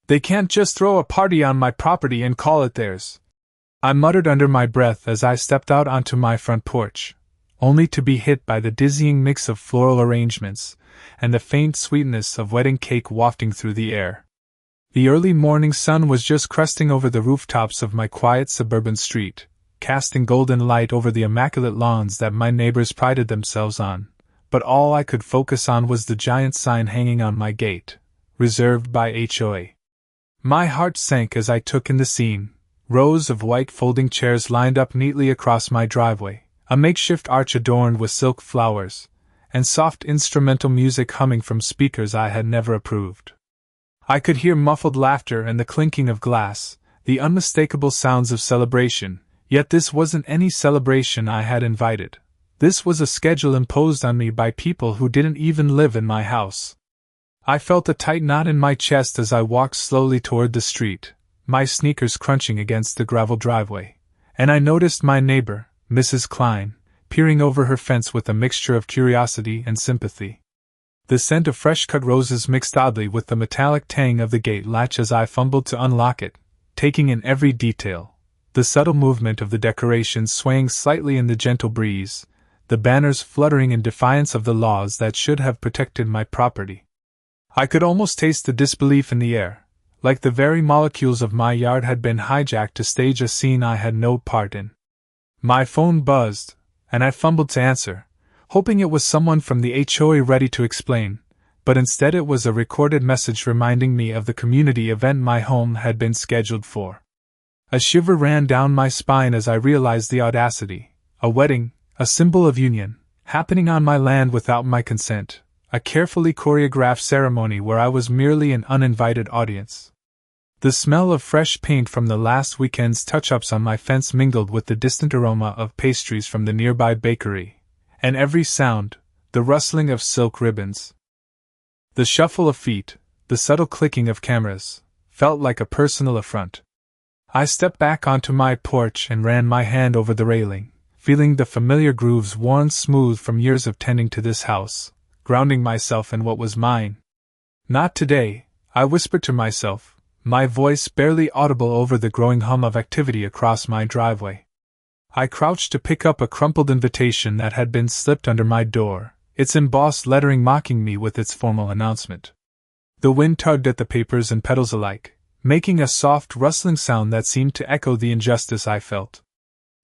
They can't just throw a party on my property and call it theirs, I muttered under my breath as I stepped out onto my front porch, only to be hit by the dizzying mix of floral arrangements and the faint sweetness of wedding cake wafting through the air. The early morning sun was just cresting over the rooftops of my quiet suburban street, casting golden light over the immaculate lawns that my neighbors prided themselves on, but all I could focus on was the giant sign hanging on my gate, reserved by HOA. My heart sank as I took in the scene. Rows of white folding chairs lined up neatly across my driveway, a makeshift arch adorned with silk flowers, and soft instrumental music humming from speakers I had never approved. I could hear muffled laughter and the clinking of glass, the unmistakable sounds of celebration, yet this wasn't any celebration I had invited. This was a schedule imposed on me by people who didn't even live in my house. I felt a tight knot in my chest as I walked slowly toward the street, my sneakers crunching against the gravel driveway, and I noticed my neighbor, Mrs. Klein, peering over her fence with a mixture of curiosity and sympathy. The scent of fresh-cut roses mixed oddly with the metallic tang of the gate latch as I fumbled to unlock it, taking in every detail, the subtle movement of the decorations swaying slightly in the gentle breeze, the banners fluttering in defiance of the laws that should have protected my property. I could almost taste the disbelief in the air, like the very molecules of my yard had been hijacked to stage a scene I had no part in. My phone buzzed, and I fumbled to answer, hoping it was someone from the HOA ready to explain, but instead it was a recorded message reminding me of the community event my home had been scheduled for. A shiver ran down my spine as I realized the audacity. A wedding, a symbol of union, happening on my land without my consent, a carefully choreographed ceremony where I was merely an uninvited audience. The smell of fresh paint from the last weekend's touch-ups on my fence mingled with the distant aroma of pastries from the nearby bakery, and every sound, the rustling of silk ribbons, the shuffle of feet, the subtle clicking of cameras, felt like a personal affront. I stepped back onto my porch and ran my hand over the railing, feeling the familiar grooves worn smooth from years of tending to this house, grounding myself in what was mine. Not today, I whispered to myself, my voice barely audible over the growing hum of activity across my driveway. I crouched to pick up a crumpled invitation that had been slipped under my door, its embossed lettering mocking me with its formal announcement. The wind tugged at the papers and petals alike, making a soft rustling sound that seemed to echo the injustice I felt.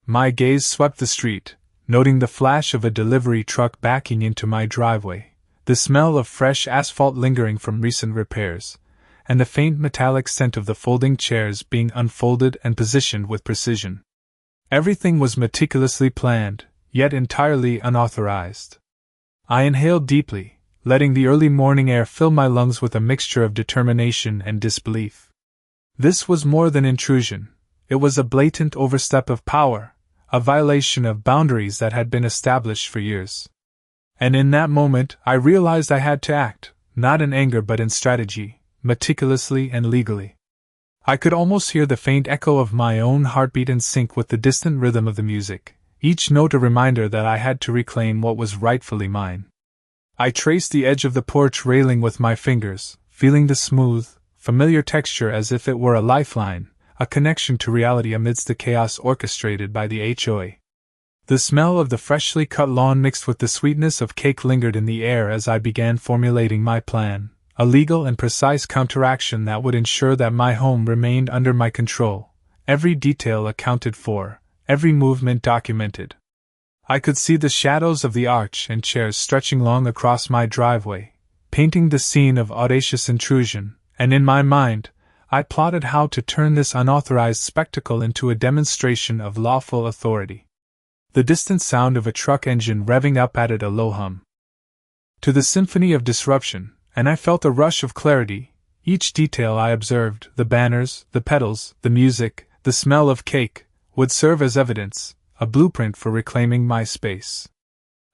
My gaze swept the street, noting the flash of a delivery truck backing into my driveway, the smell of fresh asphalt lingering from recent repairs, and the faint metallic scent of the folding chairs being unfolded and positioned with precision. Everything was meticulously planned, yet entirely unauthorized. I inhaled deeply, letting the early morning air fill my lungs with a mixture of determination and disbelief. This was more than intrusion. It was a blatant overstep of power, a violation of boundaries that had been established for years. And in that moment, I realized I had to act, not in anger but in strategy, meticulously and legally. I could almost hear the faint echo of my own heartbeat in sync with the distant rhythm of the music, each note a reminder that I had to reclaim what was rightfully mine. I traced the edge of the porch railing with my fingers, feeling the smooth, familiar texture as if it were a lifeline, a connection to reality amidst the chaos orchestrated by the HOA. The smell of the freshly cut lawn mixed with the sweetness of cake lingered in the air as I began formulating my plan, a legal and precise counteraction that would ensure that my home remained under my control, every detail accounted for, every movement documented. I could see the shadows of the arch and chairs stretching long across my driveway, painting the scene of audacious intrusion, and in my mind, I plotted how to turn this unauthorized spectacle into a demonstration of lawful authority. The distant sound of a truck engine revving up added a low hum to the symphony of disruption, and I felt a rush of clarity. Each detail I observed, the banners, the petals, the music, the smell of cake, would serve as evidence, a blueprint for reclaiming my space.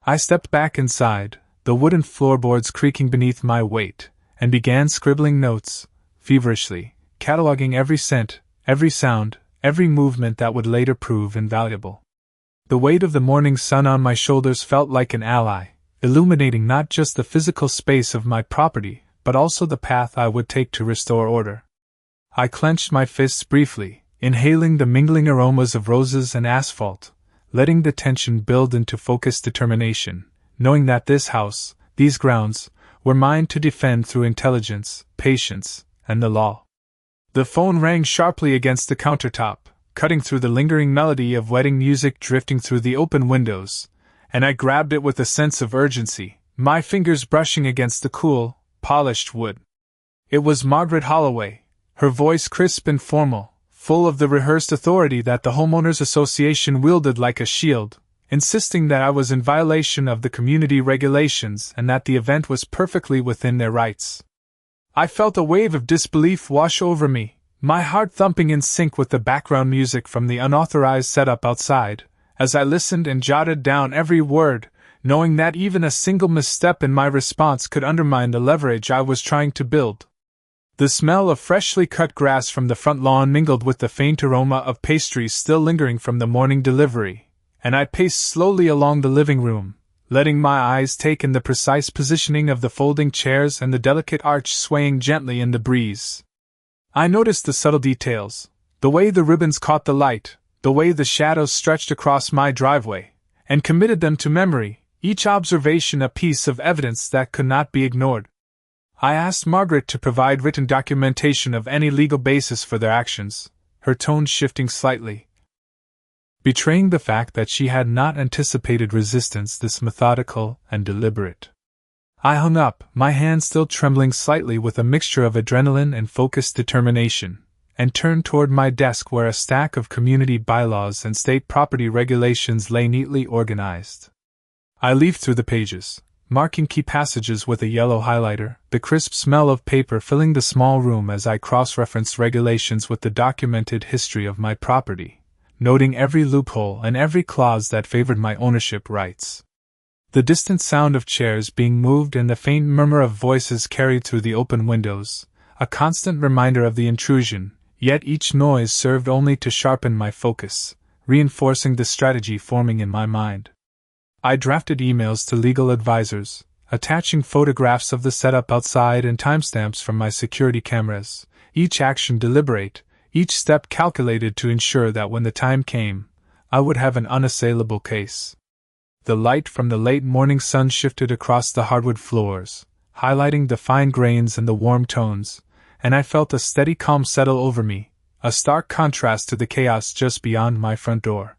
I stepped back inside, the wooden floorboards creaking beneath my weight, and began scribbling notes, feverishly, cataloging every scent, every sound, every movement that would later prove invaluable. The weight of the morning sun on my shoulders felt like an ally, illuminating not just the physical space of my property, but also the path I would take to restore order. I clenched my fists briefly, inhaling the mingling aromas of roses and asphalt, letting the tension build into focused determination, knowing that this house, these grounds, were mine to defend through intelligence, patience, and the law. The phone rang sharply against the countertop, cutting through the lingering melody of wedding music drifting through the open windows, and I grabbed it with a sense of urgency, my fingers brushing against the cool, polished wood. It was Margaret Holloway, her voice crisp and formal, full of the rehearsed authority that the Homeowners Association wielded like a shield, insisting that I was in violation of the community regulations and that the event was perfectly within their rights. I felt a wave of disbelief wash over me, my heart thumping in sync with the background music from the unauthorized setup outside, as I listened and jotted down every word, knowing that even a single misstep in my response could undermine the leverage I was trying to build. The smell of freshly cut grass from the front lawn mingled with the faint aroma of pastries still lingering from the morning delivery, and I paced slowly along the living room, letting my eyes take in the precise positioning of the folding chairs and the delicate arch swaying gently in the breeze. I noticed the subtle details, the way the ribbons caught the light, the way the shadows stretched across my driveway, and committed them to memory, each observation a piece of evidence that could not be ignored. I asked Margaret to provide written documentation of any legal basis for their actions, her tone shifting slightly, betraying the fact that she had not anticipated resistance this methodical and deliberate. I hung up, my hand still trembling slightly with a mixture of adrenaline and focused determination, and turned toward my desk where a stack of community bylaws and state property regulations lay neatly organized. I leafed through the pages, marking key passages with a yellow highlighter, the crisp smell of paper filling the small room as I cross-referenced regulations with the documented history of my property, noting every loophole and every clause that favored my ownership rights. The distant sound of chairs being moved and the faint murmur of voices carried through the open windows, a constant reminder of the intrusion, yet each noise served only to sharpen my focus, reinforcing the strategy forming in my mind. I drafted emails to legal advisors, attaching photographs of the setup outside and timestamps from my security cameras, each action deliberate, each step calculated to ensure that when the time came, I would have an unassailable case. The light from the late morning sun shifted across the hardwood floors, highlighting the fine grains and the warm tones, and I felt a steady calm settle over me, a stark contrast to the chaos just beyond my front door.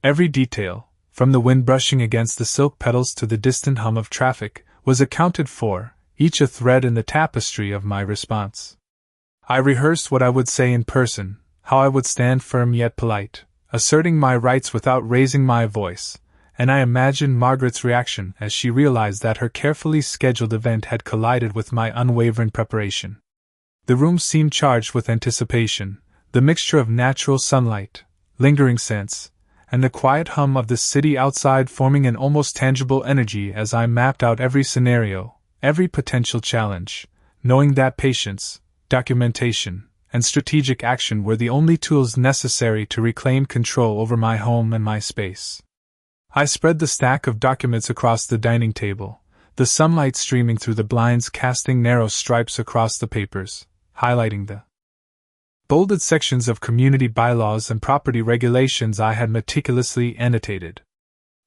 Every detail, from the wind brushing against the silk petals to the distant hum of traffic, was accounted for, each a thread in the tapestry of my response. I rehearsed what I would say in person, how I would stand firm yet polite, asserting my rights without raising my voice, and I imagined Margaret's reaction as she realized that her carefully scheduled event had collided with my unwavering preparation. The room seemed charged with anticipation, the mixture of natural sunlight, lingering scents, and the quiet hum of the city outside forming an almost tangible energy as I mapped out every scenario, every potential challenge, knowing that patience, documentation, and strategic action were the only tools necessary to reclaim control over my home and my space. I spread the stack of documents across the dining table, the sunlight streaming through the blinds casting narrow stripes across the papers, highlighting the bolded sections of community bylaws and property regulations I had meticulously annotated.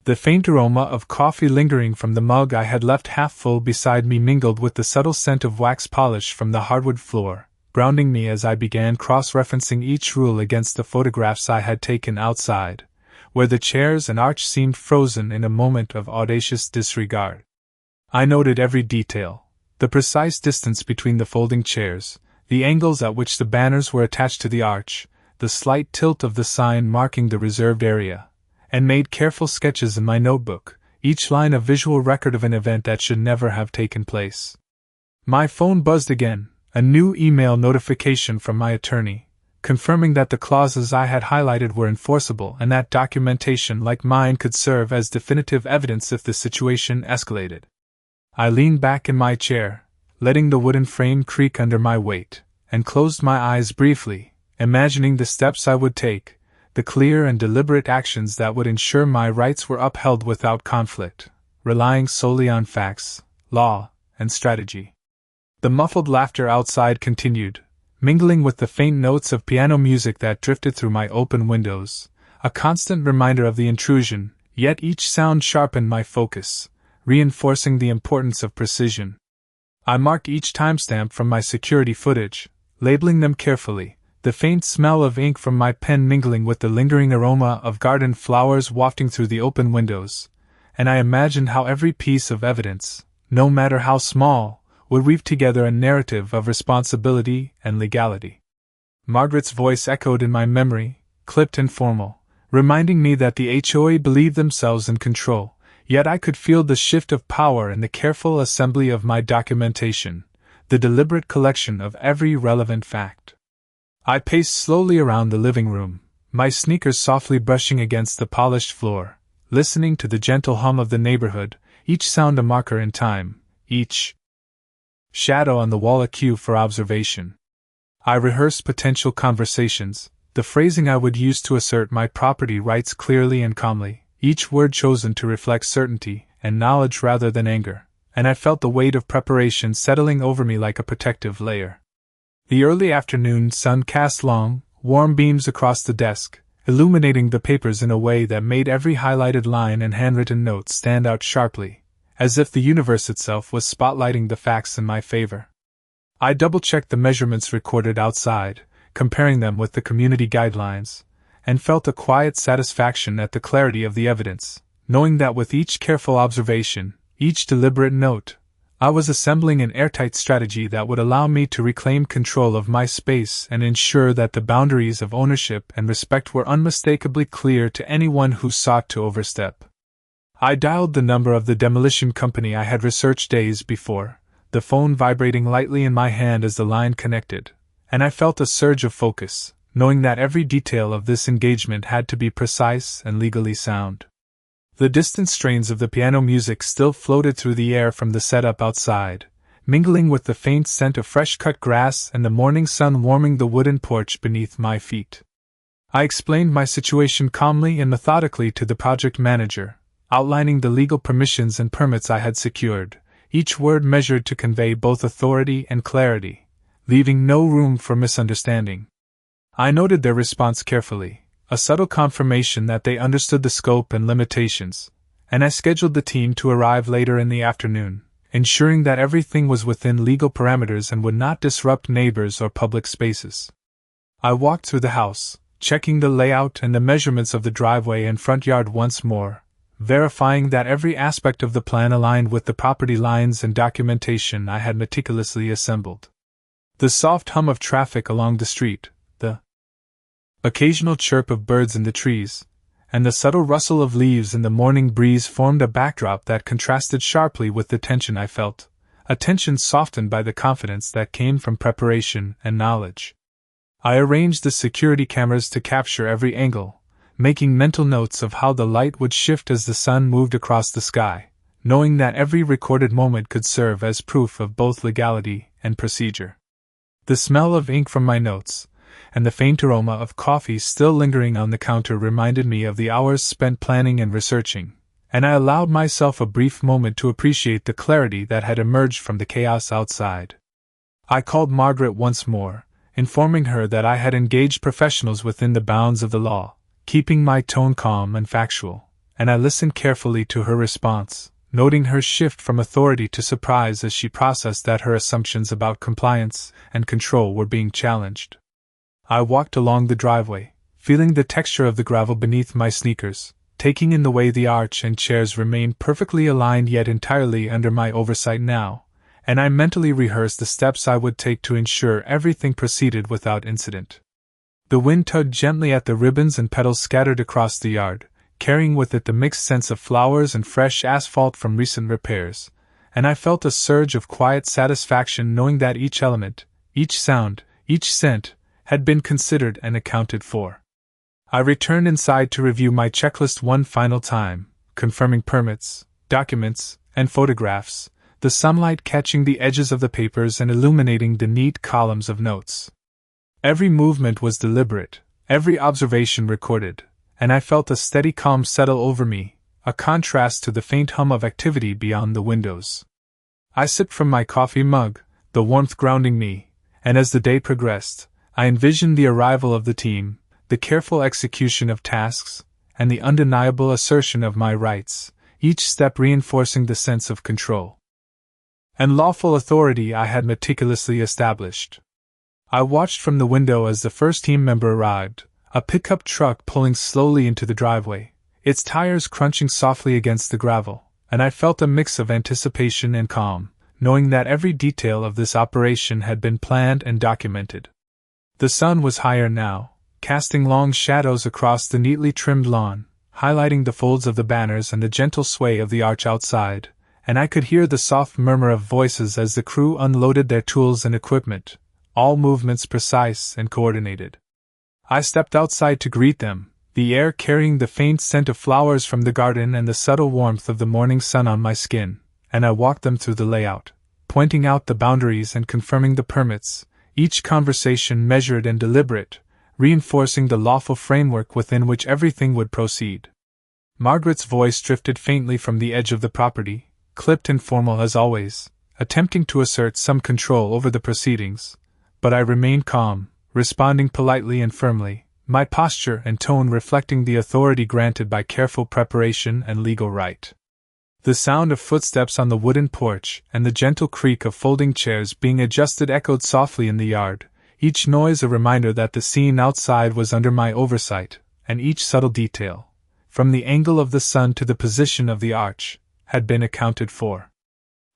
The faint aroma of coffee lingering from the mug I had left half full beside me mingled with the subtle scent of wax polish from the hardwood floor, grounding me as I began cross-referencing each rule against the photographs I had taken outside, where the chairs and arch seemed frozen in a moment of audacious disregard. I noted every detail, the precise distance between the folding chairs, the angles at which the banners were attached to the arch, the slight tilt of the sign marking the reserved area, and made careful sketches in my notebook, each line a visual record of an event that should never have taken place. My phone buzzed again, a new email notification from my attorney, confirming that the clauses I had highlighted were enforceable and that documentation like mine could serve as definitive evidence if the situation escalated. I leaned back in my chair, letting the wooden frame creak under my weight, and closed my eyes briefly, imagining the steps I would take, the clear and deliberate actions that would ensure my rights were upheld without conflict, relying solely on facts, law, and strategy. The muffled laughter outside continued, mingling with the faint notes of piano music that drifted through my open windows, a constant reminder of the intrusion, yet each sound sharpened my focus, reinforcing the importance of precision. I marked each timestamp from my security footage, labeling them carefully, the faint smell of ink from my pen mingling with the lingering aroma of garden flowers wafting through the open windows, and I imagined how every piece of evidence, no matter how small, would weave together a narrative of responsibility and legality. Margaret's voice echoed in my memory, clipped and formal, reminding me that the HOA believed themselves in control, yet I could feel the shift of power in the careful assembly of my documentation, the deliberate collection of every relevant fact. I paced slowly around the living room, my sneakers softly brushing against the polished floor, listening to the gentle hum of the neighborhood, each sound a marker in time, each shadow on the wall a cue for observation. I rehearsed potential conversations, the phrasing I would use to assert my property rights clearly and calmly, each word chosen to reflect certainty and knowledge rather than anger, and I felt the weight of preparation settling over me like a protective layer. The early afternoon sun cast long, warm beams across the desk, illuminating the papers in a way that made every highlighted line and handwritten note stand out sharply, as if the universe itself was spotlighting the facts in my favor. I double-checked the measurements recorded outside, comparing them with the community guidelines, and felt a quiet satisfaction at the clarity of the evidence, knowing that with each careful observation, each deliberate note, I was assembling an airtight strategy that would allow me to reclaim control of my space and ensure that the boundaries of ownership and respect were unmistakably clear to anyone who sought to overstep. I dialed the number of the demolition company I had researched days before, the phone vibrating lightly in my hand as the line connected, and I felt a surge of focus, knowing that every detail of this engagement had to be precise and legally sound. The distant strains of the piano music still floated through the air from the setup outside, mingling with the faint scent of fresh-cut grass and the morning sun warming the wooden porch beneath my feet. I explained my situation calmly and methodically to the project manager, outlining the legal permissions and permits I had secured, each word measured to convey both authority and clarity, leaving no room for misunderstanding. I noted their response carefully, a subtle confirmation that they understood the scope and limitations, and I scheduled the team to arrive later in the afternoon, ensuring that everything was within legal parameters and would not disrupt neighbors or public spaces. I walked through the house, checking the layout and the measurements of the driveway and front yard once more, verifying that every aspect of the plan aligned with the property lines and documentation I had meticulously assembled. The soft hum of traffic along the street, the occasional chirp of birds in the trees, and the subtle rustle of leaves in the morning breeze formed a backdrop that contrasted sharply with the tension I felt, a tension softened by the confidence that came from preparation and knowledge. I arranged the security cameras to capture every angle, making mental notes of how the light would shift as the sun moved across the sky, knowing that every recorded moment could serve as proof of both legality and procedure. The smell of ink from my notes, and the faint aroma of coffee still lingering on the counter reminded me of the hours spent planning and researching, and I allowed myself a brief moment to appreciate the clarity that had emerged from the chaos outside. I called Margaret once more, informing her that I had engaged professionals within the bounds of the law, keeping my tone calm and factual, and I listened carefully to her response, noting her shift from authority to surprise as she processed that her assumptions about compliance and control were being challenged. I walked along the driveway, feeling the texture of the gravel beneath my sneakers, taking in the way the arch and chairs remained perfectly aligned yet entirely under my oversight now, and I mentally rehearsed the steps I would take to ensure everything proceeded without incident. The wind tugged gently at the ribbons and petals scattered across the yard, carrying with it the mixed scents of flowers and fresh asphalt from recent repairs, and I felt a surge of quiet satisfaction knowing that each element, each sound, each scent, had been considered and accounted for. I returned inside to review my checklist one final time, confirming permits, documents, and photographs, the sunlight catching the edges of the papers and illuminating the neat columns of notes. Every movement was deliberate, every observation recorded, and I felt a steady calm settle over me, a contrast to the faint hum of activity beyond the windows. I sipped from my coffee mug, the warmth grounding me, and as the day progressed, I envisioned the arrival of the team, the careful execution of tasks, and the undeniable assertion of my rights, each step reinforcing the sense of control and lawful authority I had meticulously established. I watched from the window as the first team member arrived, a pickup truck pulling slowly into the driveway, its tires crunching softly against the gravel, and I felt a mix of anticipation and calm, knowing that every detail of this operation had been planned and documented. The sun was higher now, casting long shadows across the neatly trimmed lawn, highlighting the folds of the banners and the gentle sway of the arch outside, and I could hear the soft murmur of voices as the crew unloaded their tools and equipment, all movements precise and coordinated. I stepped outside to greet them, the air carrying the faint scent of flowers from the garden and the subtle warmth of the morning sun on my skin, and I walked them through the layout, pointing out the boundaries and confirming the permits, each conversation measured and deliberate, reinforcing the lawful framework within which everything would proceed. Margaret's voice drifted faintly from the edge of the property, clipped and formal as always, attempting to assert some control over the proceedings, but I remained calm, responding politely and firmly, my posture and tone reflecting the authority granted by careful preparation and legal right. The sound of footsteps on the wooden porch and the gentle creak of folding chairs being adjusted echoed softly in the yard, each noise a reminder that the scene outside was under my oversight, and each subtle detail, from the angle of the sun to the position of the arch, had been accounted for.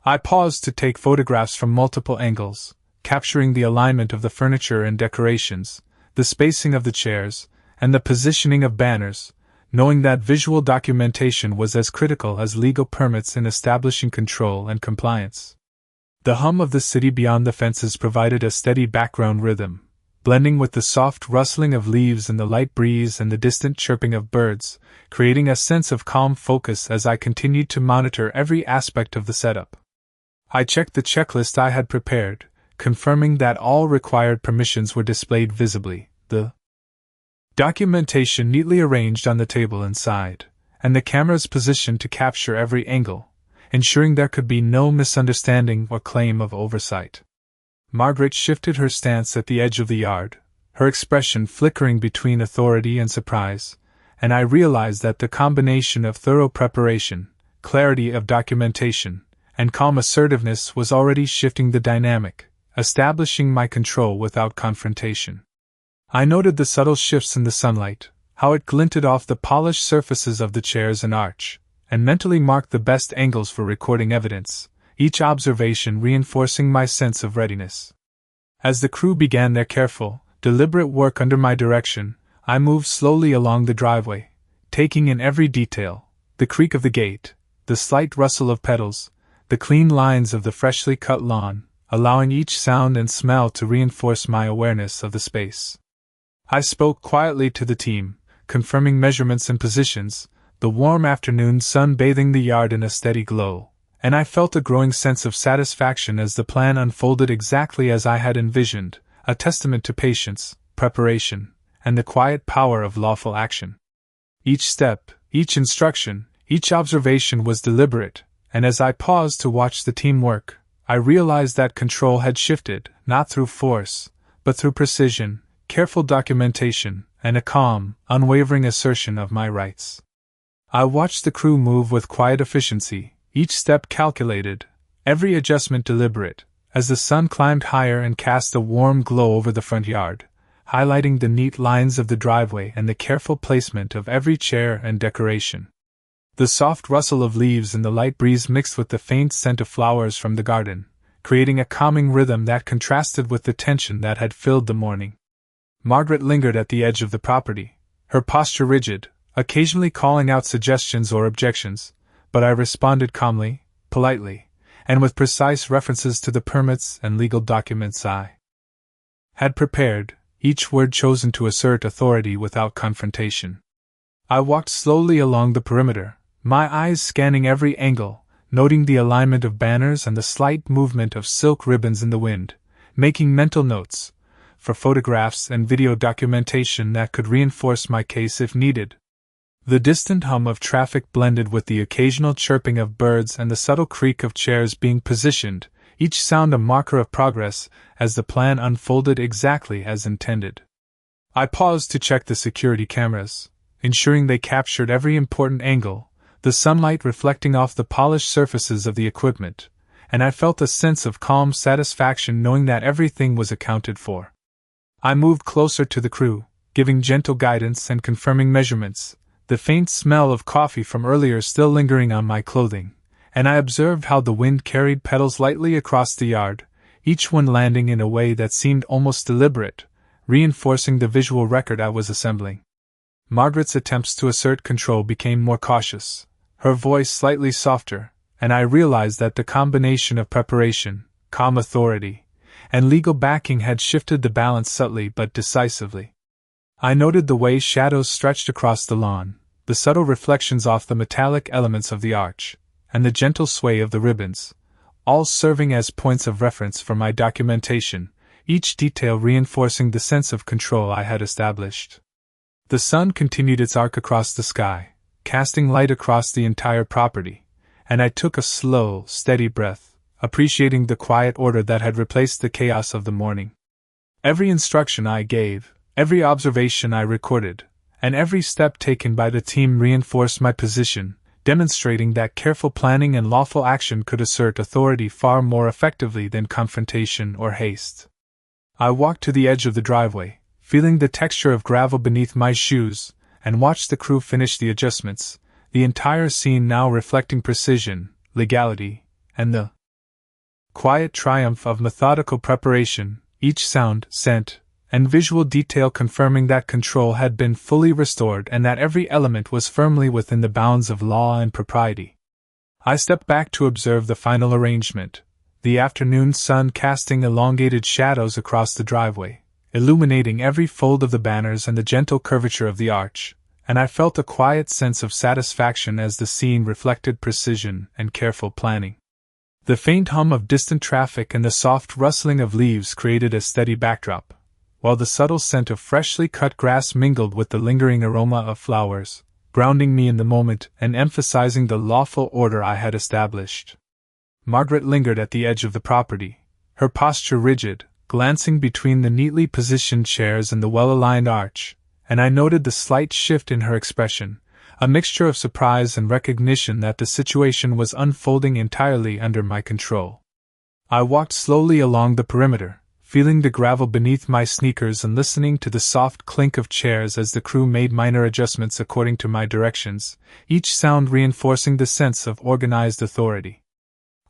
I paused to take photographs from multiple angles, capturing the alignment of the furniture and decorations, the spacing of the chairs, and the positioning of banners, knowing that visual documentation was as critical as legal permits in establishing control and compliance. The hum of the city beyond the fences provided a steady background rhythm, blending with the soft rustling of leaves and the light breeze and the distant chirping of birds, creating a sense of calm focus as I continued to monitor every aspect of the setup. I checked the checklist I had prepared, confirming that all required permissions were displayed visibly, the documentation neatly arranged on the table inside, and the cameras positioned to capture every angle, ensuring there could be no misunderstanding or claim of oversight. Margaret shifted her stance at the edge of the yard, her expression flickering between authority and surprise, and I realized that the combination of thorough preparation, clarity of documentation, and calm assertiveness was already shifting the dynamic, establishing my control without confrontation. I noted the subtle shifts in the sunlight, how it glinted off the polished surfaces of the chairs and arch, and mentally marked the best angles for recording evidence, each observation reinforcing my sense of readiness. As the crew began their careful, deliberate work under my direction, I moved slowly along the driveway, taking in every detail, the creak of the gate, the slight rustle of petals, the clean lines of the freshly cut lawn, allowing each sound and smell to reinforce my awareness of the space. I spoke quietly to the team, confirming measurements and positions, the warm afternoon sun bathing the yard in a steady glow, and I felt a growing sense of satisfaction as the plan unfolded exactly as I had envisioned, a testament to patience, preparation, and the quiet power of lawful action. Each step, each instruction, each observation was deliberate, and as I paused to watch the team work, I realized that control had shifted, not through force, but through precision, careful documentation, and a calm, unwavering assertion of my rights. I watched the crew move with quiet efficiency, each step calculated, every adjustment deliberate, as the sun climbed higher and cast a warm glow over the front yard, highlighting the neat lines of the driveway and the careful placement of every chair and decoration. The soft rustle of leaves and the light breeze mixed with the faint scent of flowers from the garden, creating a calming rhythm that contrasted with the tension that had filled the morning. Margaret lingered at the edge of the property, her posture rigid, occasionally calling out suggestions or objections, but I responded calmly, politely, and with precise references to the permits and legal documents I had prepared, each word chosen to assert authority without confrontation. I walked slowly along the perimeter, my eyes scanning every angle, noting the alignment of banners and the slight movement of silk ribbons in the wind, making mental notes for photographs and video documentation that could reinforce my case if needed. The distant hum of traffic blended with the occasional chirping of birds and the subtle creak of chairs being positioned, each sound a marker of progress as the plan unfolded exactly as intended. I paused to check the security cameras, ensuring they captured every important angle, the sunlight reflecting off the polished surfaces of the equipment, and I felt a sense of calm satisfaction knowing that everything was accounted for. I moved closer to the crew, giving gentle guidance and confirming measurements, the faint smell of coffee from earlier still lingering on my clothing, and I observed how the wind carried petals lightly across the yard, each one landing in a way that seemed almost deliberate, reinforcing the visual record I was assembling. Margaret's attempts to assert control became more cautious, her voice slightly softer, and I realized that the combination of preparation, calm authority, and legal backing had shifted the balance subtly but decisively. I noted the way shadows stretched across the lawn, the subtle reflections off the metallic elements of the arch, and the gentle sway of the ribbons, all serving as points of reference for my documentation, each detail reinforcing the sense of control I had established. The sun continued its arc across the sky, casting light across the entire property, and I took a slow, steady breath, appreciating the quiet order that had replaced the chaos of the morning. Every instruction I gave, every observation I recorded, and every step taken by the team reinforced my position, demonstrating that careful planning and lawful action could assert authority far more effectively than confrontation or haste. I walked to the edge of the driveway, feeling the texture of gravel beneath my shoes, and watched the crew finish the adjustments, the entire scene now reflecting precision, legality, and the quiet triumph of methodical preparation, each sound, scent, and visual detail confirming that control had been fully restored and that every element was firmly within the bounds of law and propriety. I stepped back to observe the final arrangement, the afternoon sun casting elongated shadows across the driveway, illuminating every fold of the banners and the gentle curvature of the arch, and I felt a quiet sense of satisfaction as the scene reflected precision and careful planning. The faint hum of distant traffic and the soft rustling of leaves created a steady backdrop, while the subtle scent of freshly cut grass mingled with the lingering aroma of flowers, grounding me in the moment and emphasizing the lawful order I had established. Margaret lingered at the edge of the property, her posture rigid, glancing between the neatly positioned chairs and the well-aligned arch, and I noted the slight shift in her expression, a mixture of surprise and recognition that the situation was unfolding entirely under my control. I walked slowly along the perimeter, feeling the gravel beneath my sneakers and listening to the soft clink of chairs as the crew made minor adjustments according to my directions, each sound reinforcing the sense of organized authority.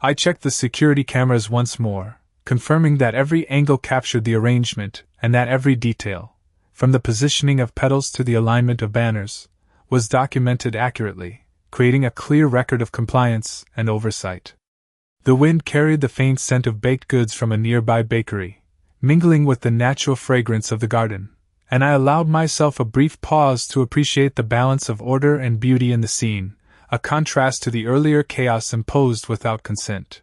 I checked the security cameras once more, confirming that every angle captured the arrangement and that every detail, from the positioning of petals to the alignment of banners, was documented accurately, creating a clear record of compliance and oversight. The wind carried the faint scent of baked goods from a nearby bakery, mingling with the natural fragrance of the garden, and I allowed myself a brief pause to appreciate the balance of order and beauty in the scene, a contrast to the earlier chaos imposed without consent.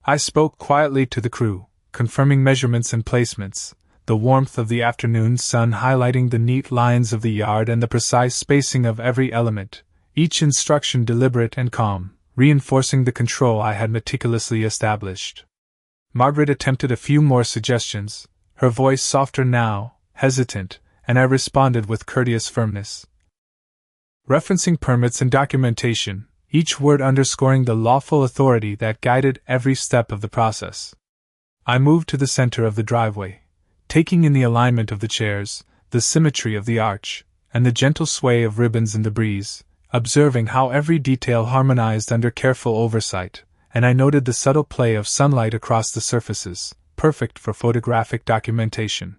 I spoke quietly to the crew, confirming measurements and placements, the warmth of the afternoon sun highlighting the neat lines of the yard and the precise spacing of every element, each instruction deliberate and calm, reinforcing the control I had meticulously established. Margaret attempted a few more suggestions, her voice softer now, hesitant, and I responded with courteous firmness, referencing permits and documentation, each word underscoring the lawful authority that guided every step of the process. I moved to the center of the driveway, taking in the alignment of the chairs, the symmetry of the arch, and the gentle sway of ribbons in the breeze, observing how every detail harmonized under careful oversight, and I noted the subtle play of sunlight across the surfaces, perfect for photographic documentation.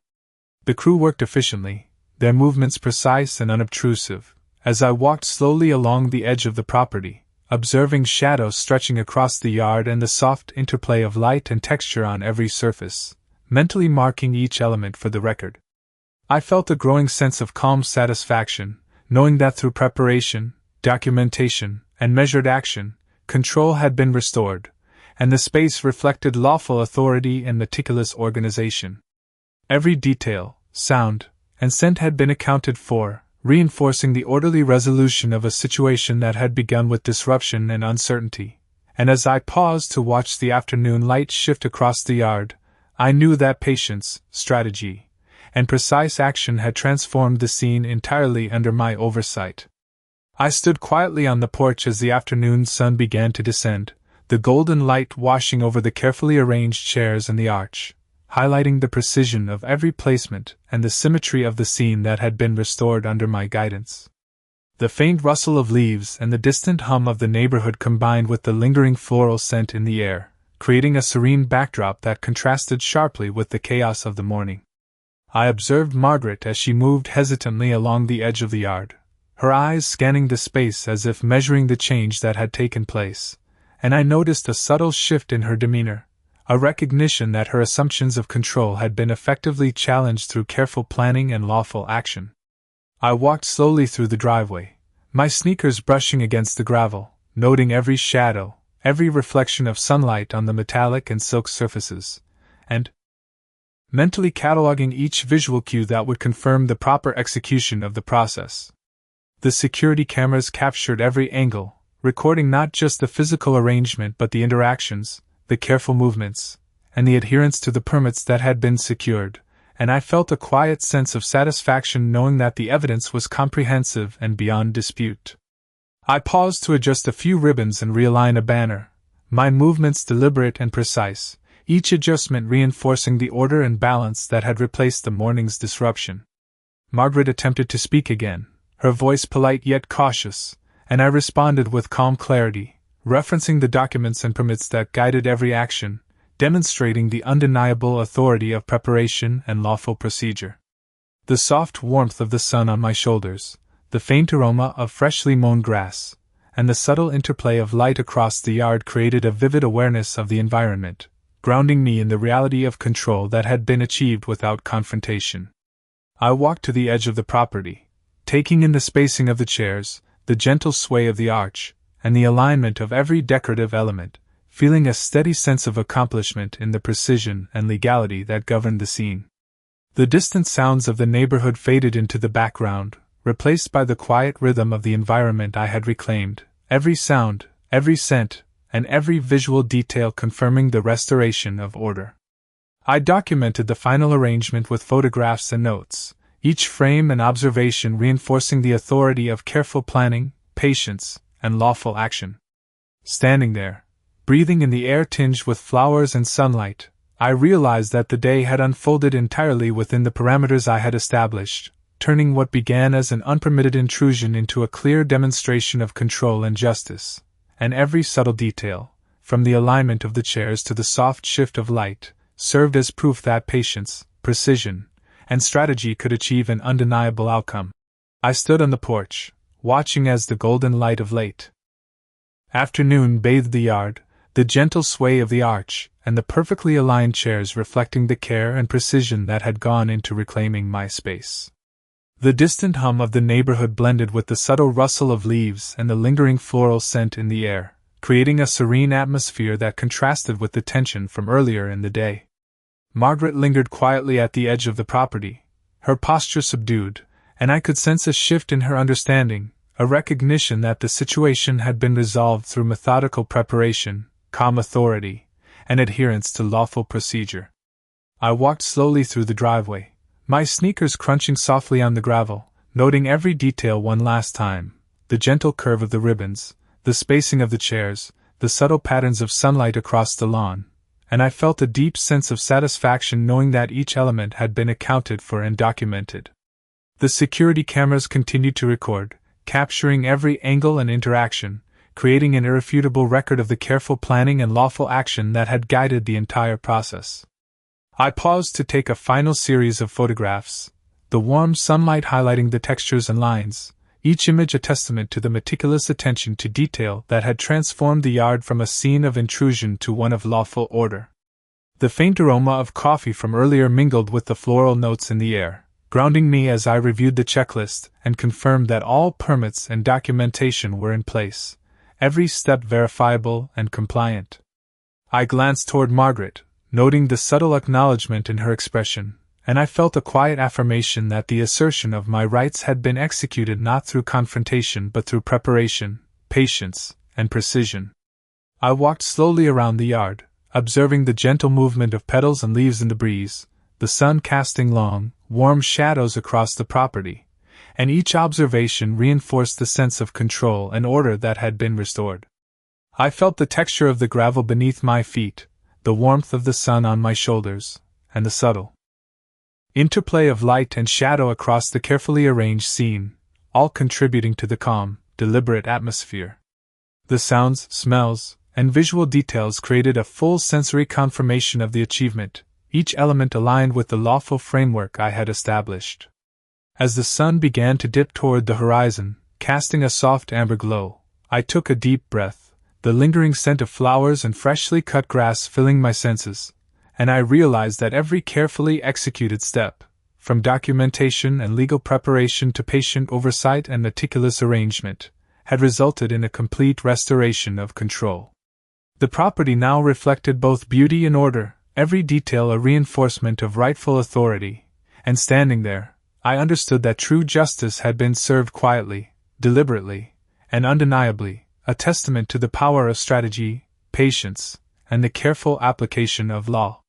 The crew worked efficiently, their movements precise and unobtrusive, as I walked slowly along the edge of the property, observing shadows stretching across the yard and the soft interplay of light and texture on every surface, mentally marking each element for the record. I felt a growing sense of calm satisfaction, knowing that through preparation, documentation, and measured action, control had been restored, and the space reflected lawful authority and meticulous organization. Every detail, sound, and scent had been accounted for, reinforcing the orderly resolution of a situation that had begun with disruption and uncertainty, and as I paused to watch the afternoon light shift across the yard, I knew that patience, strategy, and precise action had transformed the scene entirely under my oversight. I stood quietly on the porch as the afternoon sun began to descend, the golden light washing over the carefully arranged chairs and the arch, highlighting the precision of every placement and the symmetry of the scene that had been restored under my guidance. The faint rustle of leaves and the distant hum of the neighborhood combined with the lingering floral scent in the air, creating a serene backdrop that contrasted sharply with the chaos of the morning. I observed Margaret as she moved hesitantly along the edge of the yard, her eyes scanning the space as if measuring the change that had taken place, and I noticed a subtle shift in her demeanor, a recognition that her assumptions of control had been effectively challenged through careful planning and lawful action. I walked slowly through the driveway, my sneakers brushing against the gravel, noting every shadow, every reflection of sunlight on the metallic and silk surfaces, and mentally cataloging each visual cue that would confirm the proper execution of the process. The security cameras captured every angle, recording not just the physical arrangement but the interactions, the careful movements, and the adherence to the permits that had been secured, and I felt a quiet sense of satisfaction knowing that the evidence was comprehensive and beyond dispute. I paused to adjust a few ribbons and realign a banner, my movements deliberate and precise, each adjustment reinforcing the order and balance that had replaced the morning's disruption. Margaret attempted to speak again, her voice polite yet cautious, and I responded with calm clarity, referencing the documents and permits that guided every action, demonstrating the undeniable authority of preparation and lawful procedure. The soft warmth of the sun on my shoulders, the faint aroma of freshly mown grass, and the subtle interplay of light across the yard created a vivid awareness of the environment, grounding me in the reality of control that had been achieved without confrontation. I walked to the edge of the property, taking in the spacing of the chairs, the gentle sway of the arch, and the alignment of every decorative element, feeling a steady sense of accomplishment in the precision and legality that governed the scene. The distant sounds of the neighborhood faded into the background, replaced by the quiet rhythm of the environment I had reclaimed, every sound, every scent, and every visual detail confirming the restoration of order. I documented the final arrangement with photographs and notes, each frame and observation reinforcing the authority of careful planning, patience, and lawful action. Standing there, breathing in the air tinged with flowers and sunlight, I realized that the day had unfolded entirely within the parameters I had established, turning what began as an unpermitted intrusion into a clear demonstration of control and justice, and every subtle detail, from the alignment of the chairs to the soft shift of light, served as proof that patience, precision, and strategy could achieve an undeniable outcome. I stood on the porch, watching as the golden light of late afternoon bathed the yard, the gentle sway of the arch, and the perfectly aligned chairs reflecting the care and precision that had gone into reclaiming my space. The distant hum of the neighborhood blended with the subtle rustle of leaves and the lingering floral scent in the air, creating a serene atmosphere that contrasted with the tension from earlier in the day. Margaret lingered quietly at the edge of the property, her posture subdued, and I could sense a shift in her understanding, a recognition that the situation had been resolved through methodical preparation, calm authority, and adherence to lawful procedure. I walked slowly through the driveway, my sneakers crunching softly on the gravel, noting every detail one last time, the gentle curve of the ribbons, the spacing of the chairs, the subtle patterns of sunlight across the lawn, and I felt a deep sense of satisfaction knowing that each element had been accounted for and documented. The security cameras continued to record, capturing every angle and interaction, creating an irrefutable record of the careful planning and lawful action that had guided the entire process. I paused to take a final series of photographs, the warm sunlight highlighting the textures and lines, each image a testament to the meticulous attention to detail that had transformed the yard from a scene of intrusion to one of lawful order. The faint aroma of coffee from earlier mingled with the floral notes in the air, grounding me as I reviewed the checklist and confirmed that all permits and documentation were in place, every step verifiable and compliant. I glanced toward Margaret, noting the subtle acknowledgement in her expression, and I felt a quiet affirmation that the assertion of my rights had been executed not through confrontation but through preparation, patience, and precision. I walked slowly around the yard, observing the gentle movement of petals and leaves in the breeze, the sun casting long, warm shadows across the property, and each observation reinforced the sense of control and order that had been restored. I felt the texture of the gravel beneath my feet, the warmth of the sun on my shoulders, and the subtle interplay of light and shadow across the carefully arranged scene, all contributing to the calm, deliberate atmosphere. The sounds, smells, and visual details created a full sensory confirmation of the achievement, each element aligned with the lawful framework I had established. As the sun began to dip toward the horizon, casting a soft amber glow, I took a deep breath, the lingering scent of flowers and freshly cut grass filling my senses, and I realized that every carefully executed step, from documentation and legal preparation to patient oversight and meticulous arrangement, had resulted in a complete restoration of control. The property now reflected both beauty and order, every detail a reinforcement of rightful authority, and standing there, I understood that true justice had been served quietly, deliberately, and undeniably, a testament to the power of strategy, patience, and the careful application of law.